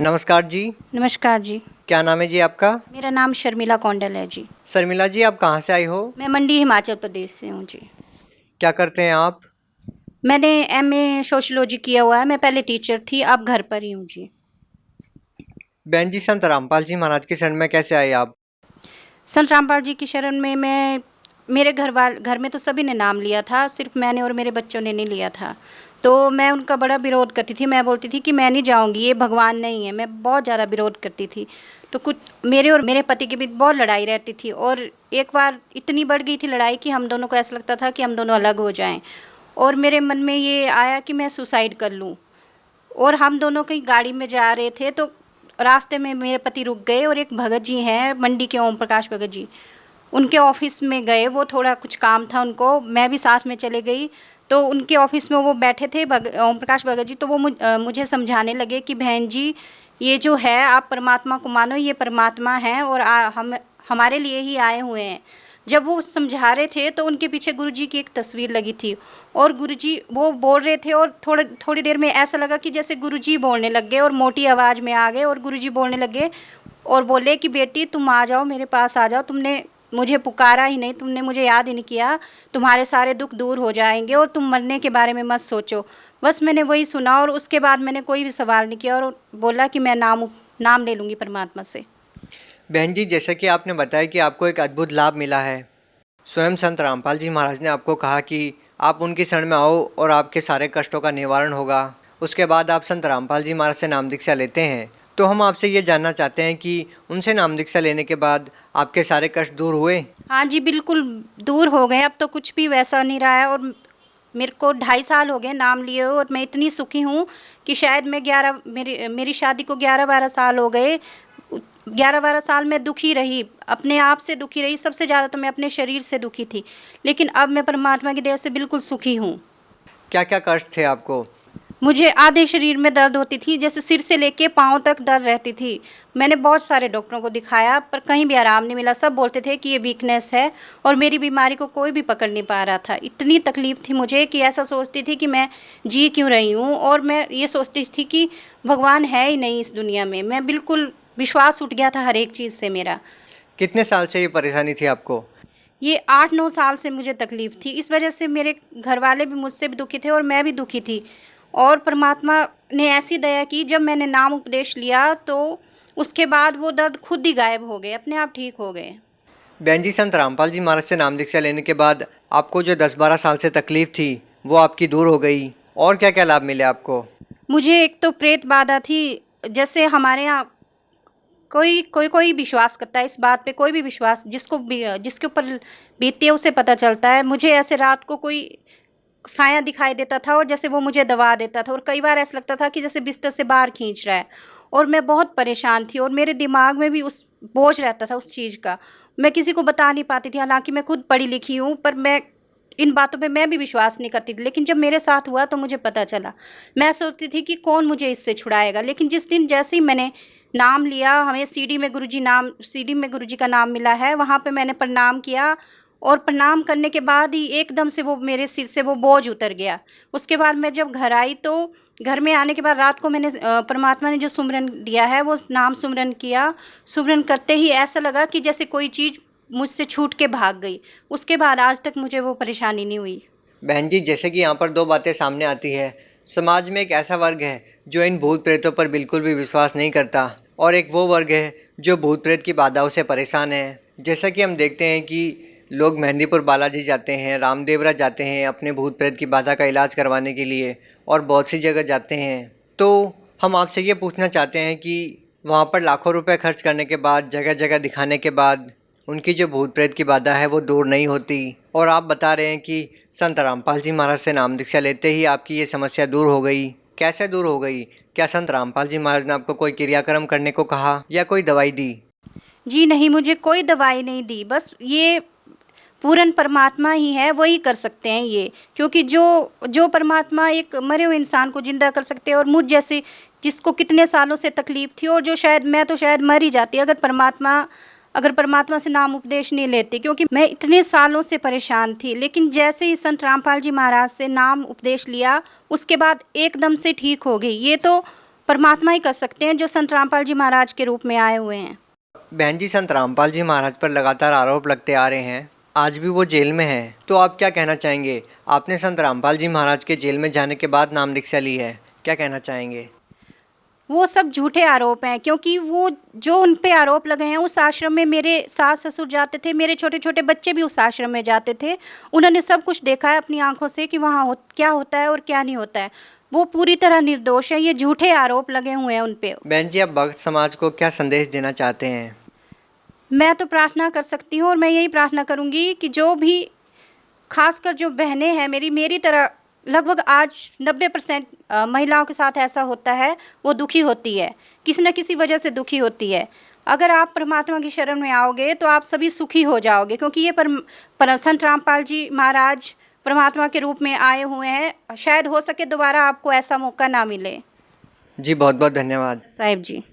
नमस्कार जी। नमस्कार जी। क्या नाम है जी आपका? मेरा नाम शर्मिला कौंडल है जी। शर्मिला जी, आप कहाँ से आई हो? मैं मंडी हिमाचल प्रदेश से हूँ जी। क्या करते हैं आप? मैंने एमए सोशियोलॉजी किया हुआ है। मैं पहले टीचर थी, अब घर पर ही हूँ जी। बहन जी, संत रामपाल जी महाराज की शरण में कैसे आए आप? संत रामपाल जी की शरण में मैं मेरे घर में तो सभी ने नाम लिया था, सिर्फ मैंने और मेरे बच्चों ने नहीं लिया था। तो मैं उनका बड़ा विरोध करती थी। मैं बोलती थी कि मैं नहीं जाऊंगी, ये भगवान नहीं है। मैं बहुत ज़्यादा विरोध करती थी। तो कुछ मेरे और मेरे पति के बीच बहुत लड़ाई रहती थी, और एक बार इतनी बढ़ गई थी लड़ाई कि हम दोनों को ऐसा लगता था कि हम दोनों अलग हो जाएं। और मेरे मन में ये आया कि मैं सुसाइड कर लूं। और हम दोनों कहीं गाड़ी में जा रहे थे, तो रास्ते में मेरे पति रुक गए, और एक भगत जी हैं मंडी के, ओम प्रकाश भगत जी, उनके ऑफिस में गए। वो थोड़ा कुछ काम था उनको, मैं भी साथ में चले गई। तो उनके ऑफिस में वो बैठे थे ओम प्रकाश भगत जी। तो वो मुझे समझाने लगे कि बहन जी, ये जो है आप परमात्मा को मानो, ये परमात्मा है और हम हमारे लिए ही आए हुए हैं। जब वो समझा रहे थे तो उनके पीछे गुरुजी की एक तस्वीर लगी थी, और गुरुजी वो बोल रहे थे, और थोड़ी देर में ऐसा लगा कि जैसे गुरुजी बोलने लग गए, और मोटी आवाज़ में आ गए और गुरुजी बोलने लगे और बोले कि बेटी तुम आ जाओ, मेरे पास आ जाओ। तुमने मुझे पुकारा ही नहीं, तुमने मुझे याद ही नहीं किया। तुम्हारे सारे दुख दूर हो जाएंगे और तुम मरने के बारे में मत सोचो। बस मैंने वही सुना, और उसके बाद मैंने कोई भी सवाल नहीं किया, और बोला कि मैं नाम ले लूँगी परमात्मा से। बहन जी, जैसा कि आपने बताया कि आपको एक अद्भुत लाभ मिला है। स्वयं संत रामपाल जी महाराज ने आपको कहा कि आप उनकी शरण में आओ और आपके सारे कष्टों का निवारण होगा। उसके बाद आप संत रामपाल जी महाराज से नाम दीक्षा लेते हैं। तो हम आपसे ये जानना चाहते हैं कि उनसे नाम दीक्षा लेने के बाद आपके सारे कष्ट दूर हुए? हाँ जी, बिल्कुल दूर हो गए। अब तो कुछ भी वैसा नहीं रहा है, और मेरे को 2.5 साल हो गए नाम लिए हुए, और मैं इतनी सुखी हूँ कि शायद मैं मेरी शादी को 11-12 साल हो गए। 11-12 साल मैं दुखी रही, अपने आप से दुखी रही। सबसे ज़्यादा तो मैं अपने शरीर से दुखी थी, लेकिन अब मैं परमात्मा की दया से बिल्कुल सुखी हूँ। क्या क्या कष्ट थे आपको? मुझे आधे शरीर में दर्द होती थी, जैसे सिर से लेके पाँव तक दर्द रहती थी। मैंने बहुत सारे डॉक्टरों को दिखाया, पर कहीं भी आराम नहीं मिला। सब बोलते थे कि ये वीकनेस है, और मेरी बीमारी को कोई भी पकड़ नहीं पा रहा था। इतनी तकलीफ़ थी मुझे कि ऐसा सोचती थी कि मैं जी क्यों रही हूँ, और मैं ये सोचती थी कि भगवान है ही नहीं इस दुनिया में। मैं बिल्कुल विश्वास उठ गया था हर एक चीज़ से मेरा। कितने साल से ये परेशानी थी आपको? ये 8-9 साल से मुझे तकलीफ़ थी। इस वजह से मेरे घर वाले भी मुझसे भी दुखी थे, और मैं भी दुखी थी। और परमात्मा ने ऐसी दया की, जब मैंने नाम उपदेश लिया तो उसके बाद वो दर्द खुद ही गायब हो गए, अपने आप ठीक हो गए। बहन जी, संत रामपाल जी महाराज से नाम दीक्षा लेने के बाद आपको जो 10-12 साल से तकलीफ थी वो आपकी दूर हो गई। और क्या क्या लाभ मिले आपको? मुझे एक तो प्रेत बाधा थी। जैसे हमारे यहाँ कोई विश्वास करता है इस बात पे, कोई भी विश्वास जिसके ऊपर बीतती है उसे पता चलता है। मुझे ऐसे रात को कोई साया दिखाई देता था, और जैसे वो मुझे दबा देता था, और कई बार ऐसा लगता था कि जैसे बिस्तर से बाहर खींच रहा है। और मैं बहुत परेशान थी, और मेरे दिमाग में भी उस बोझ रहता था उस चीज़ का। मैं किसी को बता नहीं पाती थी, हालांकि मैं खुद पढ़ी लिखी हूँ, पर मैं इन बातों पे मैं भी विश्वास नहीं करती थी। लेकिन जब मेरे साथ हुआ तो मुझे पता चला। मैं सोचती थी कि कौन मुझे इससे छुड़ाएगा, लेकिन जिस दिन जैसे ही मैंने नाम लिया, हमें सीडी में गुरुजी का नाम मिला है, वहाँ पे मैंने प्रणाम किया, और प्रणाम करने के बाद ही एकदम से वो मेरे सिर से वो बोझ उतर गया। उसके बाद मैं जब घर आई, तो घर में आने के बाद रात को मैंने परमात्मा ने जो सुमरन दिया है वो नाम सुमरन किया। सुमरन करते ही ऐसा लगा कि जैसे कोई चीज़ मुझसे छूट के भाग गई। उसके बाद आज तक मुझे वो परेशानी नहीं हुई। बहन जी, जैसे कि यहाँ पर दो बातें सामने आती है। समाज में एक ऐसा वर्ग है जो इन भूत प्रेतों पर बिल्कुल भी विश्वास नहीं करता, और एक वो वर्ग है जो भूत प्रेत की बाधाओं से परेशान है। जैसा कि हम देखते हैं कि लोग मेहंदीपुर बालाजी जाते हैं, रामदेवरा जाते हैं अपने भूत प्रेत की बाधा का इलाज करवाने के लिए, और बहुत सी जगह जाते हैं। तो हम आपसे ये पूछना चाहते हैं कि वहाँ पर लाखों रुपए खर्च करने के बाद, जगह जगह दिखाने के बाद, उनकी जो भूत प्रेत की बाधा है वो दूर नहीं होती। और आप बता रहे हैं कि संत रामपाल जी महाराज से नाम दीक्षा लेते ही आपकी ये समस्या दूर हो गई। कैसे दूर हो गई? क्या संत रामपाल जी महाराज ने आपको कोई क्रियाक्रम करने को कहा या कोई दवाई दी? जी नहीं, मुझे कोई दवाई नहीं दी। बस ये पूर्ण परमात्मा ही है, वही कर सकते हैं ये। क्योंकि जो परमात्मा एक मरे हुए इंसान को जिंदा कर सकते हैं, और मुझ जैसे जिसको कितने सालों से तकलीफ थी, और मैं तो शायद मर ही जाती अगर परमात्मा से नाम उपदेश नहीं लेती, क्योंकि मैं इतने सालों से परेशान थी। लेकिन जैसे ही संत रामपाल जी महाराज से नाम उपदेश लिया, उसके बाद एकदम से ठीक हो गई। ये तो परमात्मा ही कर सकते हैं, जो संत रामपाल जी महाराज के रूप में आए हुए हैं। बहन जी, संत रामपाल जी महाराज पर लगातार आरोप लगते आ रहे हैं, आज भी वो जेल में हैं, तो आप क्या कहना चाहेंगे? आपने संत रामपाल जी महाराज के जेल में जाने के बाद नाम दीक्षा ली है, क्या कहना चाहेंगे? वो सब झूठे आरोप हैं, क्योंकि वो जो उन पे आरोप लगे हैं, उस आश्रम में मेरे सास ससुर जाते थे, मेरे छोटे छोटे बच्चे भी उस आश्रम में जाते थे। उन्होंने सब कुछ देखा है अपनी आंखों से कि वहाँ क्या होता है और क्या नहीं होता है। वो पूरी तरह निर्दोष है, ये झूठे आरोप लगे हुए हैं उन पे। बहन जी, आप भक्त समाज को क्या संदेश देना चाहते हैं? मैं तो प्रार्थना कर सकती हूँ और मैं यही प्रार्थना करूँगी कि जो भी, खासकर जो बहनें हैं मेरी तरह, लगभग आज 90% महिलाओं के साथ ऐसा होता है, वो दुखी होती है, किसी न किसी वजह से दुखी होती है। अगर आप परमात्मा की शरण में आओगे तो आप सभी सुखी हो जाओगे, क्योंकि ये संत रामपाल जी महाराज परमात्मा के रूप में आए हुए हैं। शायद हो सके दोबारा आपको ऐसा मौका ना मिले। जी बहुत बहुत धन्यवाद साहिब जी।